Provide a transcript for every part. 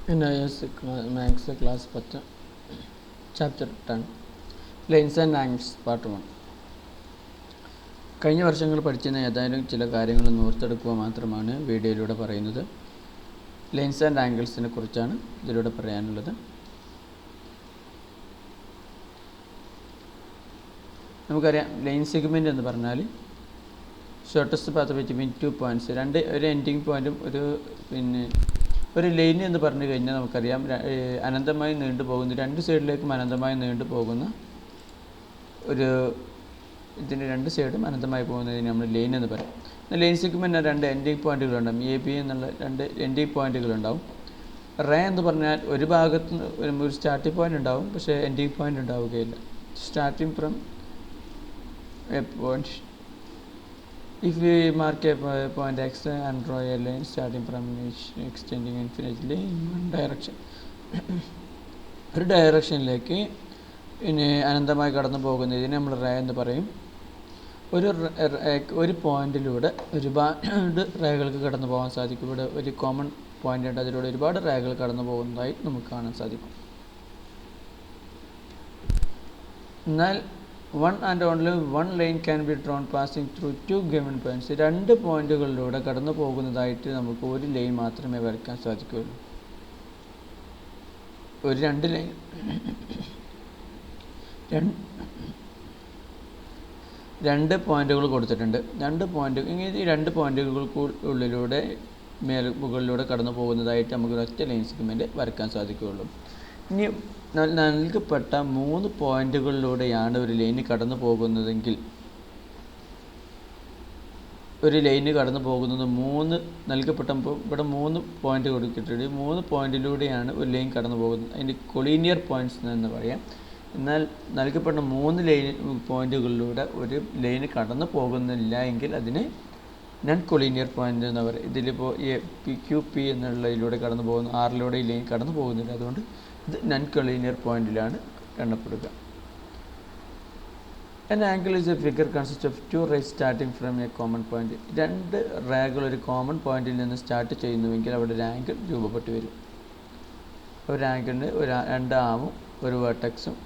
Nios Max class 10 chapter 10 Lines and Angles part 1. കഴിഞ്ഞ വർഷങ്ങൾ പഠിച്ചിരുന്ന ഏതായാലും ചില കാര്യങ്ങൾ ഓർത്തെടുക്കുക മാത്രമാണ് വീഡിയോയിലൂടെ പറയുന്നത്. ലൈൻസ് ആൻഡ് ആംഗിൾസിനെ കുറിച്ചാണ് ഇതിലൂടെ പറയാനുള്ളത്. നമുക്കറിയാം, ലൈൻ സെഗ്മെൻറ്റ് എന്ന് പറഞ്ഞാൽ ഷോർട്ടസ്റ്റ് പാത്ത് ബിറ്റ്വീൻ 2 points, ഒരു എൻഡിങ് പോയിൻറ്റും ഒരു ലൈൻ എന്ന് പറഞ്ഞു കഴിഞ്ഞാൽ നമുക്കറിയാം അനന്തമായി നീണ്ടു പോകുന്ന, രണ്ട് സൈഡിലേക്കും അനന്തമായി നീണ്ടു പോകുന്ന ഒരു, ഇതിൻ്റെ രണ്ട് സൈഡും അനന്തമായി പോകുന്നതിന് നമ്മൾ ലൈൻ എന്ന് പറയും. ലൈൻ സെഗ്മെൻറ്റ് രണ്ട് എൻഡിങ് പോയിൻറ്റുകളുണ്ടാകും, എ ബി എന്നുള്ള രണ്ട് എൻഡിങ് പോയിൻറ്റുകളുണ്ടാവും. റേ എന്ന് പറഞ്ഞാൽ ഒരു ഭാഗത്ത് ഒരു സ്റ്റാർട്ടിംഗ് പോയിൻ്റ് ഉണ്ടാവും, പക്ഷേ എൻഡിങ് പോയിൻ്റ് ഉണ്ടാവുകയില്ല. Starting from A point, if we mark a point x and draw a line starting from each extending infinitely in one direction, ഒരു ഡയറക്ഷനിലേക്ക് അനന്തമായി കടന്നു പോകുന്നതിന് നമ്മൾ റേ എന്ന് പറയും. ഒരു പോയിന്റിലൂടെ ഒരുപാട് റേകൾക്ക് കടന്നു പോകാൻ സാധിക്കും. ഇവിടെ ഒരു കോമൺ പോയിന്റ് ഉണ്ട്, അതിലൂടെ ഒരുപാട് റേകൾ കടന്നു പോകുന്നതായി നമുക്ക് കാണാൻ സാധിക്കും. എന്നാൽ one and only one line can be drawn passing through two given points. രണ്ട് പോയിന്റുകളിലൂടെ കടന്നു പോകുന്നതായിട്ട് നമുക്ക് ഒരു ലൈൻ മാത്രമേ വരയ്ക്കാൻ സാധിക്കുകയുള്ളൂ. ഒരു രണ്ട് പോയിന്റുകൾ കൊടുത്തിട്ടുണ്ട്. ഈ രണ്ട് പോയിന്റുകൾക്കുള്ളിലൂടെ മുകളിലൂടെ കടന്നു പോകുന്നതായിട്ട് നമുക്ക് ഒറ്റ ലൈൻ സെഗ്മെൻറ്റ് വരയ്ക്കാൻ സാധിക്കുകയുള്ളൂ. ഇനി നൽകപ്പെട്ട 3 പോയിന്റുകളിലൂടെയാണ് ഒരു ലൈന് കടന്നു പോകുന്നതെങ്കിൽ, ഒരു ലൈന് കടന്നു പോകുന്നത് നൽകപ്പെട്ടപ്പോൾ ഇവിടെ 3 പോയിന്റ് കൊടുത്തിട്ടുണ്ട്. 3 പോയിന്റിലൂടെയാണ് ഒരു ലൈൻ കടന്നു പോകുന്നത്. അതിൻ്റെ കൊളീനിയർ പോയിന്റ്സ് എന്ന് പറയാം. എന്നാൽ നൽകപ്പെട്ട 3 പോയിന്റുകളിലൂടെ ഒരു ലൈന് കടന്നു പോകുന്നില്ല എങ്കിൽ അതിന് നൺ കൊളീനിയർ പോയിന്റ് എന്ന് പറയും. ഇതിലിപ്പോൾ QP എന്നുള്ളതിലൂടെ കടന്നു പോകുന്നു, ആറിലൂടെ ഈ ലൈൻ കടന്നു പോകുന്നില്ല, അതുകൊണ്ട് ഇത് നൺ കൊളീനിയർ പോയിന്റിലാണ് എണ്ണപ്പെടുക. An angle is a figure consists of two rays starting from a common point. രണ്ട് റേകൾ ഒരു കോമൺ പോയിന്റിൽ നിന്ന് സ്റ്റാർട്ട് ചെയ്യുന്നുവെങ്കിൽ അവിടെ ഒരു ആംഗിൾ രൂപപ്പെട്ടു വരും. ഒരു ആംഗിളിന് രണ്ട് ആമും ഒരു വെർട്ടെക്സും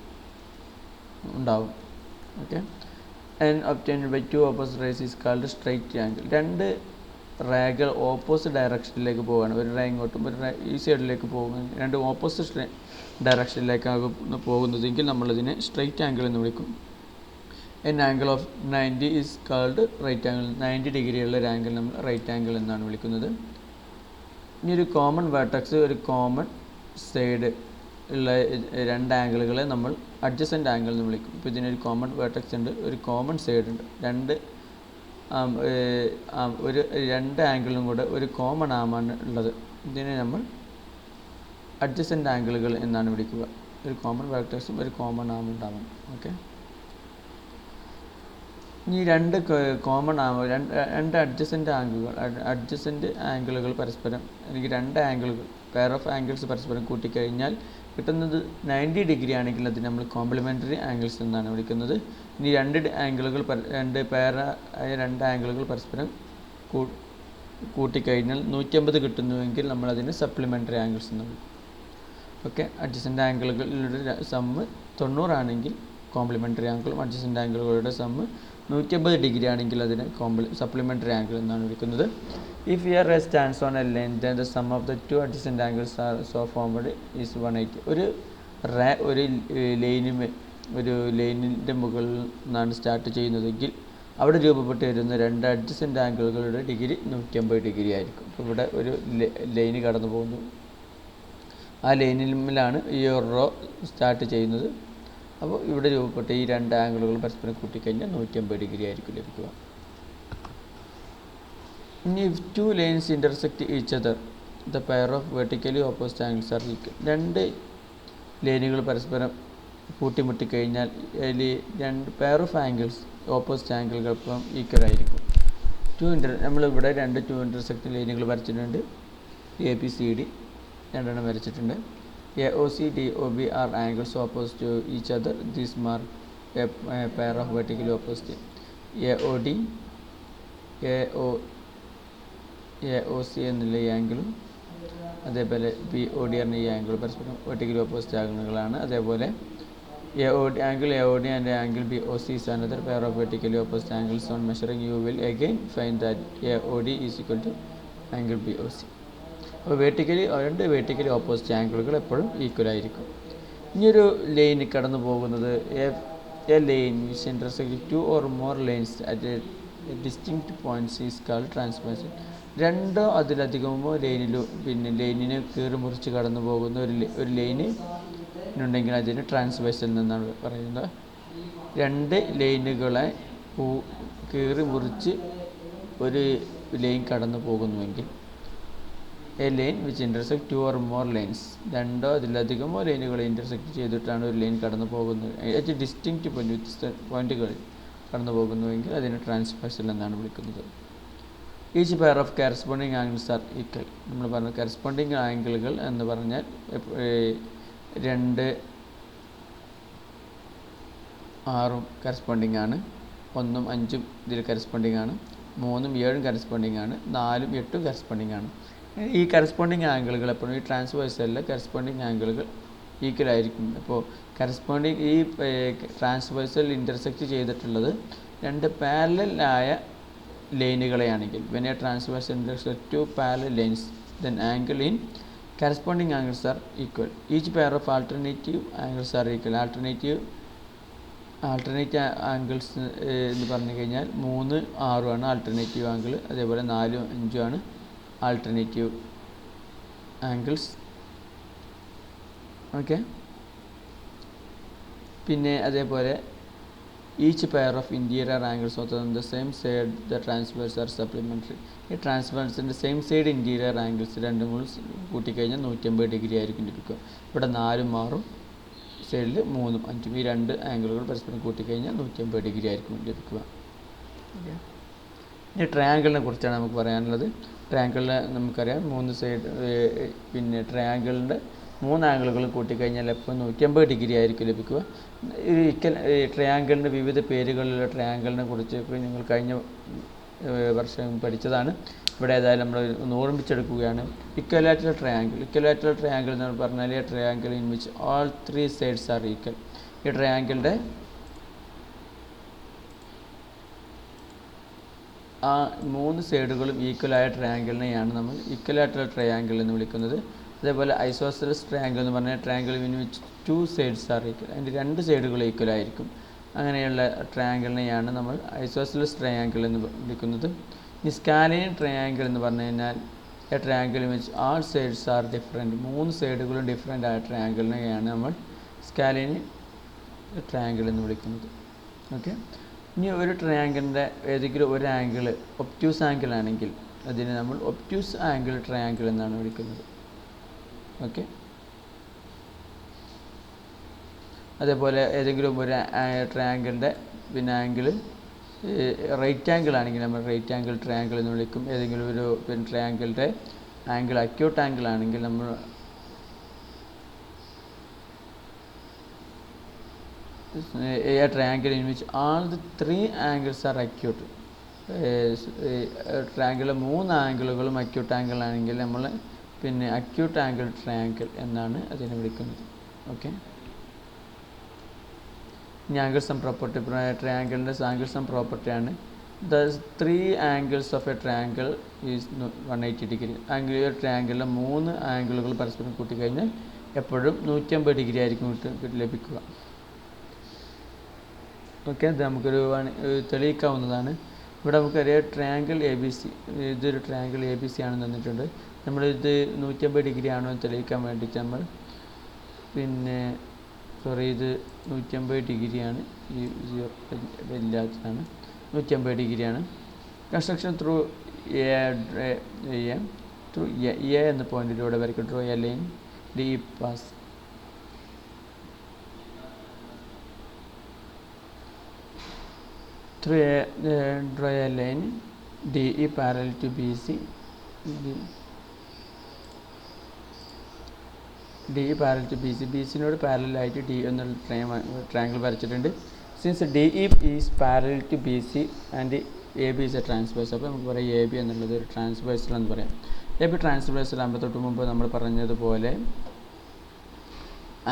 ഉണ്ടാവും. Okay, and obtained by two opposite rays is called straight angle. രണ്ട് റേകൾ ഓപ്പോസിറ്റ് ഡയറക്ഷനിലേക്ക് പോവുകയാണ്. ഒരു റേ ഇങ്ങോട്ടും ഒരു റേ ഈ സൈഡിലേക്ക് പോകുക, രണ്ട് ഓപ്പോസിറ്റ് ഡയറക്ഷനിലേക്കാണ് പോകുന്നതെങ്കിൽ നമ്മളതിനെ സ്ട്രെയിറ്റ് ആംഗിൾ എന്ന് വിളിക്കും. An angle of 90 is called right angle. 90 ഡിഗ്രിയുള്ള ഒരു ആംഗിൾ നമ്മൾ റൈറ്റ് ആംഗിൾ എന്നാണ് വിളിക്കുന്നത്. ഇനി ഒരു കോമൺ വെർട്ടെക്സ്, ഒരു കോമൺ സൈഡ് ഉള്ള രണ്ട് ആംഗിളുകളെ നമ്മൾ അഡ്ജസൻ്റ് ആംഗിൾ എന്ന് വിളിക്കും. ഇപ്പോൾ ഇതിനൊരു കോമൺ വെർട്ടെക്സ് ഉണ്ട്, ഒരു കോമൺ സൈഡ് ഉണ്ട്, രണ്ട് ആംഗിളും കൂടെ ഒരു കോമൺ ആമാണ് ഉള്ളത്. ഇതിനെ നമ്മൾ അഡ്ജസൻ്റ് ആംഗിളുകൾ എന്നാണ് വിളിക്കുക. ഒരു കോമൺ വെർട്ടെക്സും ഒരു കോമൺ ആം ഉണ്ടാവും. ഓക്കെ, ഈ രണ്ട് കോമൺ ആം, രണ്ട് അഡ്ജസൻ്റ് ആംഗിളുകൾ പരസ്പരം, അല്ലെങ്കിൽ രണ്ട് ആംഗിളുകൾ, പെയർ ഓഫ് ആംഗിൾസ് പരസ്പരം കൂട്ടിക്കഴിഞ്ഞാൽ കിട്ടുന്നത് 90 ഡിഗ്രി ആണെങ്കിൽ അതിന് നമ്മൾ കോംപ്ലിമെൻ്ററി ആംഗിൾസ് എന്നാണ് വിളിക്കുന്നത്. ഇനി രണ്ട് ആംഗിളുകൾ പരസ്പരം കൂട്ടിക്കഴിഞ്ഞാൽ 150 കിട്ടുന്നുവെങ്കിൽ നമ്മളതിന് സപ്ലിമെൻ്ററി ആംഗിൾസ് എന്ന് വിളിക്കും. ഓക്കെ, അഡ്ജസൻ്റ് ആംഗിളുകളുടെ സമ്മ് 90 ആണെങ്കിൽ കോംപ്ലിമെൻ്ററി ആംഗിളും, അഡ്ജസൻ്റ് ആംഗിളുകളുടെ സമ്മ് 150 ഡിഗ്രി ആണെങ്കിൽ അതിനെ സപ്ലിമെൻ്ററി ആംഗിൾ എന്നാണ് വിളിക്കുന്നത്. If a ray stands on a line, then the sum of the two adjacent angles are so formed is 180. ഒരു ലൈനിൻ്റെ മുകളിൽ നിന്നാണ് സ്റ്റാർട്ട് ചെയ്യുന്നതെങ്കിൽ അവിടെ രൂപപ്പെട്ട് വരുന്ന രണ്ട് അഡ്ജസൻ്റ് ആംഗിളുകളുടെ ഡിഗ്രി 150 ഡിഗ്രി ആയിരിക്കും. അപ്പോൾ ഇവിടെ ഒരു ലൈന് കടന്നു പോകുന്നു, ആ ലൈനിലാണ് ഈ ഒരു റോ സ്റ്റാർട്ട് ചെയ്യുന്നത്. അപ്പോൾ ഇവിടെ രൂപപ്പെട്ട ഈ രണ്ട് ആംഗിളുകൾ പരസ്പരം കൂട്ടിക്കഴിഞ്ഞാൽ 150 ഡിഗ്രി ആയിരിക്കും ലഭിക്കുക. ഇനി if two lines intersect each other, the pair of vertically opposite angles are equal. രണ്ട് ലൈനുകൾ പരസ്പരം കൂട്ടിമുട്ടിക്കഴിഞ്ഞാൽ അതിൽ രണ്ട് പെയർ ഓഫ് ആംഗിൾസ്, ഓപ്പോസിറ്റ് ആംഗിളുകൾക്കും ഈക്വൽ ആയിരിക്കും. നമ്മളിവിടെ രണ്ട് ടു ഇൻ്റർസെക്റ്റ് ലൈനുകൾ വരച്ചിട്ടുണ്ട്. ABCD രണ്ടെണ്ണം വരച്ചിട്ടുണ്ട്. AOC DOB are angles opposite to each other. These mark a pair of vertically opposite. AOC എന്നുള്ള ഈ ആംഗിളും അതേപോലെ പി ഒ ഡി പറഞ്ഞ ഈ ആംഗിൾ പരസ്പരം വെർട്ടിക്കലി ഓപ്പോസിറ്റ് ആംഗിളുകളാണ്. അതേപോലെ angle AOD and angle BOC is another pair of vertically opposite angles. On measuring, you will again find that AOD is equal to angle BOC. അപ്പോൾ vertically opposite ആംഗിളുകൾ എപ്പോഴും equal ആയിരിക്കും. ഇനിയൊരു line കടന്നു പോകുന്നത് A line which intersect two or more lines at A distinct points is called transversal. രണ്ടോ അതിലധികമോ ലൈനിനെ കീറി മുറിച്ച് കടന്നു പോകുന്ന ഒരു ലൈന് ഉണ്ടെങ്കിൽ അതിന് ട്രാൻസ്വേഴ്സൽ എന്നാണ് പറയുന്നത്. രണ്ട് ലൈനുകളെ കീറി മുറിച്ച് ഒരു ലൈൻ കടന്നു പോകുന്നുവെങ്കിൽ A line which intersect two or more lines, രണ്ടോ അതിലധികമോ ലൈനുകളെ ഇൻ്റർസെക്റ്റ് ചെയ്തിട്ടാണ് ഒരു ലൈൻ കടന്നു പോകുന്നത്, അറ്റ് ഡിസ്റ്റിങ്ക്റ്റ് പോയിന്റ് വ്യത്യസ്ത പോയിന്റുകളിൽ കടന്നു പോകുന്നുവെങ്കിൽ അതിന് ട്രാൻസ്വേഴ്സൽ എന്നാണ് വിളിക്കുന്നത്. Each pair of corresponding angles are equal. നമ്മൾ പറഞ്ഞ കറസ്പോണ്ടിങ് ആംഗിളുകൾ എന്ന് പറഞ്ഞാൽ 2, 6 കറസ്പോണ്ടിങ് ആണ്, 1, 5 ഇതിൽ കറസ്പോണ്ടിങ് ആണ്, 3, 7 കറസ്പോണ്ടിങ് ആണ്, 4, 8 കറസ്പോണ്ടിങ് ആണ്. ഈ കറസ്പോണ്ടിങ് ആംഗിളുകൾ എപ്പോഴും ഈ ട്രാൻസ്വേഴ്സലിലെ കറസ്പോണ്ടിങ് ആംഗിളുകൾ ഈക്വൽ ആയിരിക്കും. അപ്പോൾ കറസ്പോണ്ടിങ് ഈ ട്രാൻസ്വേഴ്സൽ ഇൻ്റർസെക്റ്റ് ചെയ്തിട്ടുള്ളത് 2 പാരലൽ ആയ ലൈനുകളെയാണെങ്കിൽ, when a transverse intersects 2 parallel lines, then angle in corresponding angles are equal. Each pair of alternative angles are equal. Alternative angles എന്ന് പറഞ്ഞു കഴിഞ്ഞാൽ 3, 6 ആണ് ആൾട്ടർനേറ്റീവ് ആംഗിൾ, അതേപോലെ 4, 5 ആണ് ആൾട്ടർനേറ്റീവ് ആംഗിൾസ്. ഓക്കെ. പിന്നെ അതേപോലെ each pair of interior angles on the same side the transverse are supplementary. ഈ ട്രാൻസ്വേഴ്സിൻ്റെ same side interior angles രണ്ടും കൂടി കൂട്ടിക്കഴിഞ്ഞാൽ 180 ഡിഗ്രി ആയിരിക്കും ലഭിക്കുക. ഇവിടെ 4, 6 സൈഡിൽ 3, 5 ഈ 2 ആംഗിളുകൾ പരസ്പരം കൂട്ടിക്കഴിഞ്ഞാൽ 180 ഡിഗ്രി ആയിരിക്കും ലഭിക്കുക. ഇനി ട്രയാങ്കിളിനെ കുറിച്ചാണ് നമുക്ക് പറയാനുള്ളത്. ട്രയാങ്കിളിന് നമുക്കറിയാം 3 സൈഡ്, പിന്നെ ട്രയാങ്കിളിൻ്റെ 3 ആംഗിളുകളും കൂട്ടിക്കഴിഞ്ഞാൽ എപ്പോൾ 180 ഡിഗ്രി ആയിരിക്കും ലഭിക്കുക. ട്രയാങ്കിളിൻ്റെ വിവിധ പേരുകളിലുള്ള ട്രയാങ്കിളിനെ കുറിച്ചൊക്കെ നിങ്ങൾ കഴിഞ്ഞ വർഷം പഠിച്ചതാണ്. ഇവിടെ ഏതായാലും നമ്മൾ ഒന്ന് ഓർമ്മിച്ചെടുക്കുകയാണ്. ഇക്വലാറ്ററൽ ട്രയാങ്കിൾ എന്ന് പറഞ്ഞാൽ ഈ triangle in which all 3 sides are equal. ഈ ട്രയാങ്കിളിൻ്റെ ആ 3 സൈഡുകളും ഈക്വലായ ട്രയാങ്കിളിനെയാണ് നമ്മൾ ഇക്വലാറ്ററൽ ട്രയാങ്കിൾ എന്ന് വിളിക്കുന്നത്. അതേപോലെ ഐസോസെലസ് ട്രയാങ്കിൾ എന്ന് പറഞ്ഞാൽ triangle in which 2 sides are equal, അതിൻ്റെ 2 സൈഡുകൾ ഈക്വൽ ആയിരിക്കും. അങ്ങനെയുള്ള ട്രയാങ്കിളിനെയാണ് നമ്മൾ ഐസോസെലസ് ട്രയാങ്കിൾ എന്ന് വിളിക്കുന്നത്. ഇനി സ്കാലിയൻ ട്രയാങ്കിൾ എന്ന് പറഞ്ഞു കഴിഞ്ഞാൽ a triangle in which all sides are different, 3 സൈഡുകളും ഡിഫറെൻ്റ് ആയ ട്രയാങ്കിളിനെയാണ് നമ്മൾ സ്കാലിയൻ ട്രയാങ്കിൾ എന്ന് വിളിക്കുന്നത്. ഓക്കെ. ഇനി ഒരു ട്രയാങ്കിളിൻ്റെ ഏതെങ്കിലും ഒരു ആംഗിൾ ഒബ്റ്റ്യൂസ് ആംഗിൾ ആണെങ്കിൽ അതിനെ നമ്മൾ ഒബ്റ്റ്യൂസ് ആംഗിൾ ട്രയാങ്കിൾ എന്നാണ് വിളിക്കുന്നത്. ഓക്കെ. അതേപോലെ ഏതെങ്കിലും ഒരു ട്രയാങ്കിളിൻ്റെ പിന്നെ ആംഗിൾ റൈറ്റ് ആംഗിൾ ആണെങ്കിൽ നമ്മൾ റൈറ്റ് ആംഗിൾ ട്രയാങ്കിൾ എന്ന് വിളിക്കും. ഏതെങ്കിലും ഒരു പിന്നെ ട്രയാങ്കിളിൻ്റെ ആംഗിൾ അക്യൂട്ട് ആംഗിൾ ആണെങ്കിൽ നമ്മൾ a triangle in which all the 3 angles are acute. ട്രയാങ്കിളിലെ 3 ആംഗിളുകളും അക്യൂട്ട് ആംഗിൾ ആണെങ്കിൽ നമ്മൾ പിന്നെ അക്യൂട്ട് ആംഗിൾ ട്രയാങ്കിൾ എന്നാണ് അതിനെ വിളിക്കുന്നത്. ഓക്കെ. ഇനി ആംഗിൾ സം പ്രോപ്പർട്ടി, ട്രയാങ്കിളിൻ്റെ ആംഗിൾ സം പ്രോപ്പർട്ടിയാണ് the 3 angles of a triangle is 180 degree. Angle ട്രയാങ്കിളിലെ 3 ആംഗിളുകൾ പരസ്പരം കൂട്ടിക്കഴിഞ്ഞാൽ എപ്പോഴും 180 ഡിഗ്രി ആയിരിക്കും ലഭിക്കുക. ഓക്കെ. ഇത് നമുക്കൊരു തെളിയിക്കാവുന്നതാണ്. ഇവിടെ നമുക്കറിയാം ട്രയാങ്കിൾ എ ബി സി, ഇതൊരു ട്രയാങ്കിൾ എ ബി സി ആണെന്ന് തന്നിട്ടുണ്ട്. നമ്മളിത് 180 ഡിഗ്രി ആണോ എന്ന് തെളിയിക്കാൻ വേണ്ടിയിട്ട് നമ്മൾ പിന്നെ ഇത് 180 ഡിഗ്രിയാണ്, ഈ ഇല്ലാത്തതാണ്, 180 ഡിഗ്രിയാണ്. കൺസ്ട്രക്ഷൻ ത്രൂ എ എന്ന പോയിന്റിലൂടെ വരയ്ക്കും. Draw A line D pass through draw a line DE parallel to BC. DE parallel to BC. BC-നോട് പാരലൽ ആയിട്ട് ഡി എന്നുള്ള ട്രയാങ്കിൾ വരച്ചിട്ടുണ്ട്. Since DE is parallel to BC and AB is a transverse. അപ്പോൾ നമുക്ക് പറയാം AB എന്നുള്ളത് ഒരു transversal എന്ന് പറയാം. എ ബി ട്രാൻസ്വേഴ്സൽ ആകുമ്പോൾ തൊട്ട് മുമ്പ് നമ്മൾ പറഞ്ഞതുപോലെ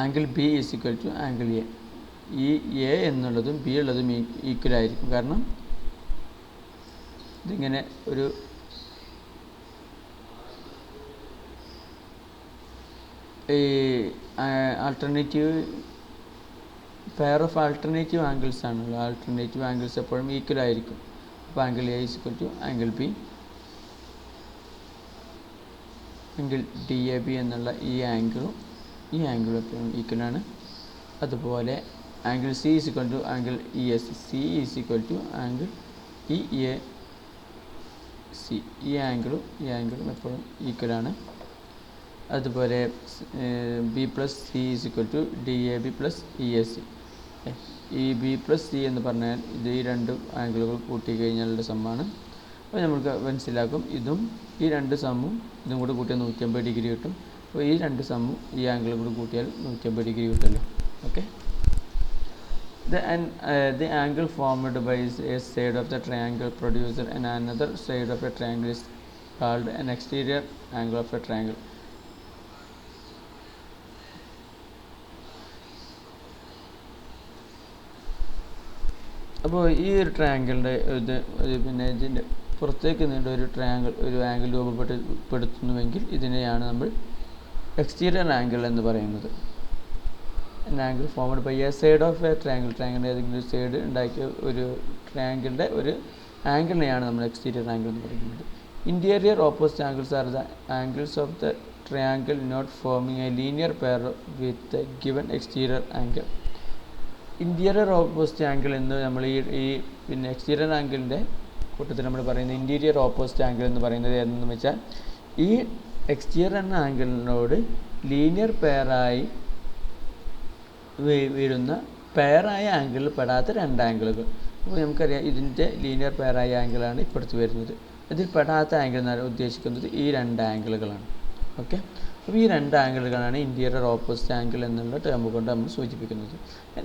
angle B is equal to angle A. ഈ എ എന്നുള്ളതും ബി ഉള്ളതും ഈക്വൽ ആയിരിക്കും. കാരണം ഇതിങ്ങനെ ഒരു ഈ alternative pair of alternative angles ആണല്ലോ. ആൾട്ടർനേറ്റീവ് ആംഗിൾസ് എപ്പോഴും ഈക്വൽ ആയിരിക്കും. അപ്പോൾ angle A is equal to angle B, angle D A B എന്നുള്ള ഈ ആംഗിളും എപ്പോഴും ഈക്വലാണ്. അതുപോലെ angle C is equal to angle E S, C is equal to angle E A C. ഈ ആംഗിളും എപ്പോഴും ഈക്വലാണ്. അതുപോലെ B plus C is equal to D A B plus E A C. ഈ ബി പ്ലസ് സി എന്ന് പറഞ്ഞാൽ ഇത് ഈ രണ്ട് ആംഗിളുകൾ കൂട്ടിക്കഴിഞ്ഞാലുള്ള സമ്മാണ്. അപ്പോൾ നമുക്ക് മനസ്സിലാക്കും ഈ രണ്ട് സമ്മും ഇതും കൂടെ കൂട്ടിയാൽ 180 ഡിഗ്രി കിട്ടും. അപ്പോൾ ഈ രണ്ട് സമ്മും ഈ ആംഗിളും കൂടെ കൂട്ടിയാൽ 180 ഡിഗ്രി കിട്ടുമല്ലോ. Okay. The angle formed by a side of the triangle produces and another side of a triangle is called an exterior angle of a triangle. അപ്പോൾ ഈ ഒരു ട്രയാങ്കിളിൻ്റെ പിന്നെ ഇതിൻ്റെ പുറത്തേക്ക് നീണ്ട ഒരു ആംഗിൾ രൂപപ്പെടുത്തുന്നുവെങ്കിൽ ഇതിനെയാണ് നമ്മൾ എക്സ്റ്റീരിയർ ആംഗിൾ എന്ന് പറയുന്നത്. Angle formed by a side of a ട്രയാങ്കിളിൻ്റെ ഏതെങ്കിലും ഒരു സൈഡ് ഉണ്ടാക്കിയ ഒരു ട്രയാങ്കിളിൻ്റെ ഒരു ആംഗിളിനെയാണ് നമ്മൾ എക്സ്റ്റീരിയർ ആംഗിൾ എന്ന് പറയുന്നത്. Interior opposite angles are the angles of the triangle not forming a linear pair with a given exterior angle. Interior opposite angle എന്ന് നമ്മൾ ഈ പിന്നെ എക്സ്റ്റീരിയർ ആംഗിളിൻ്റെ കൂട്ടത്തിൽ നമ്മൾ പറയുന്നത് ഇൻറ്റീരിയർ ഓപ്പോസിറ്റ് ആംഗിൾ എന്ന് പറയുന്നത് ഏതെന്ന് വെച്ചാൽ ഈ എക്സ്റ്റീരിയർ എന്ന ആംഗിളിനോട് ലീനിയർ പെയറായി വീഴുന്ന പെയറായ ആംഗിളിൽ പെടാത്ത രണ്ട് ആംഗിളുകൾ. അപ്പോൾ നമുക്കറിയാം ഇതിൻ്റെ ലീനിയർ പെയറായ ആംഗിളാണ് ഇപ്പുറത്ത് വരുന്നത്. ഇതിൽ പെടാത്ത ആംഗിൾ എന്നാൽ ഉദ്ദേശിക്കുന്നത് ഈ രണ്ട് ആംഗിളുകളാണ്. ഓക്കെ. അപ്പോൾ ഈ രണ്ട് ആംഗിളുകളാണ് ഇൻറ്റീരിയർ ഓപ്പോസിറ്റ് ആംഗിൾ എന്നുള്ള ടേം കൊണ്ട് നമ്മൾ സൂചിപ്പിക്കുന്നത്.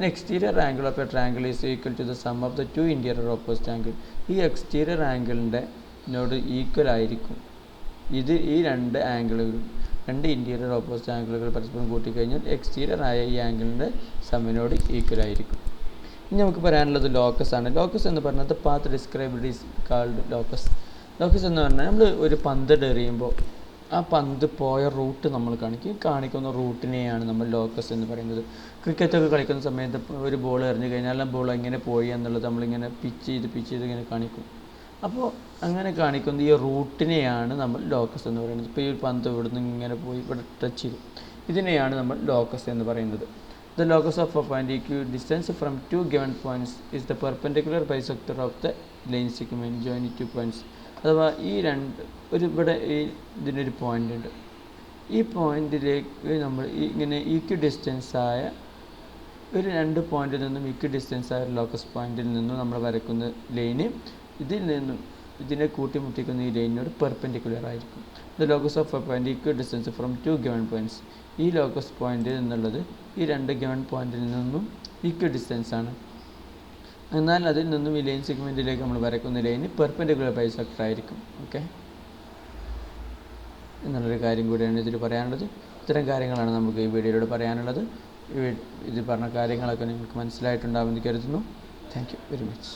Exterior angle of a triangle is equal to the sum of the two interior opposite angle. ഈ എക്സ്റ്റീരിയർ ആംഗിളിൻ്റെ നോട് ഈക്വൽ ആയിരിക്കും ഈ രണ്ട് ആംഗിളുകളും. രണ്ട് ഇൻറ്റീരിയർ ഓപ്പോസിറ്റ് ആംഗിളുകൾ പരസ്പരം കൂട്ടിക്കഴിഞ്ഞാൽ എക്സ്റ്റീരിയർ ആയ ഈ ആംഗിളിൻ്റെ സമ്മിനോട് ഈക്വൽ ആയിരിക്കും. ഇനി നമുക്ക് പറയാനുള്ളത് ലോക്കസ് ആണ്. ലോക്കസ് എന്ന് പറഞ്ഞത് path described is called locus. Locus എന്ന് പറഞ്ഞാൽ നമ്മൾ ഒരു പന്ത് എറിയുമ്പോൾ ആ പന്ത് പോയ റൂട്ട് നമ്മൾ കാണിക്കുന്ന റൂട്ടിനെയാണ് നമ്മൾ ലോക്കസ് എന്ന് പറയുന്നത്. ക്രിക്കറ്റൊക്കെ കളിക്കുന്ന സമയത്ത് ഒരു ബോൾ എറിഞ്ഞു കഴിഞ്ഞാൽ ആ ബോൾ എങ്ങനെ പോയി എന്നുള്ളത് നമ്മളിങ്ങനെ പിച്ച് ചെയ്ത് ഇങ്ങനെ കാണിക്കും. അപ്പോൾ അങ്ങനെ കാണിക്കുന്ന ഈ റൂട്ടിനെയാണ് നമ്മൾ ലോക്കസ് എന്ന് പറയുന്നത്. ഇപ്പോൾ ഈ പന്ത് ഇവിടുന്ന് ഇങ്ങനെ പോയി ഇവിടെ ടച്ച് ചെയ്തു, ഇതിനെയാണ് നമ്മൾ ലോക്കസ് എന്ന് പറയുന്നത്. The locus of a point equidistant from two given points is the perpendicular bisector of the line segment joining two points. അഥവാ ഈ ഇവിടെ ഇതിനൊരു പോയിൻ്റ് ഉണ്ട്. ഈ പോയിൻറ്റിലേക്ക് നമ്മൾ ഇങ്ങനെ ഈക്വിഡിസ്റ്റൻസ് ആയ ഒരു രണ്ട് പോയിൻറ്റിൽ നിന്നും ഈക്വിഡിസ്റ്റൻസ് ആയ ലോക്കസ് പോയിൻറ്റിൽ നിന്നും നമ്മൾ വരക്കുന്ന ലൈന് ഇതിനെ കൂട്ടിമുട്ടിക്കുന്ന ഈ ലൈനിനോട് പെർപെൻഡിക്കുലർ ആയിരിക്കും. The locus of a point equidistance from two given points. ഈ ലോക്കസ് പോയിൻ്റ് എന്നുള്ളത് ഈ രണ്ട് ഗിവൺ പോയിൻറ്റിൽ നിന്നും ഈക്വിഡിസ്റ്റൻസ് ആണ്. എന്നാൽ അതിൽ നിന്നും ഈ ലൈൻ സെഗ്മെൻറ്റിലേക്ക് നമ്മൾ വരയ്ക്കുന്ന ലൈന് പെർപെൻഡിക്കുലർ ബൈസെക്ടർ ആയിരിക്കും. ഓക്കെ, എന്നുള്ളൊരു കാര്യം കൂടിയാണ് ഇതിൽ പറയാനുള്ളത്. ഇത്തരം കാര്യങ്ങളാണ് നമുക്ക് ഈ വീഡിയോയിലൂടെ പറയാനുള്ളത്. ഇത് പറഞ്ഞ കാര്യങ്ങളൊക്കെ നിങ്ങൾക്ക് മനസ്സിലായിട്ടുണ്ടാകുമെന്ന് കരുതുന്നു. Thank you very much.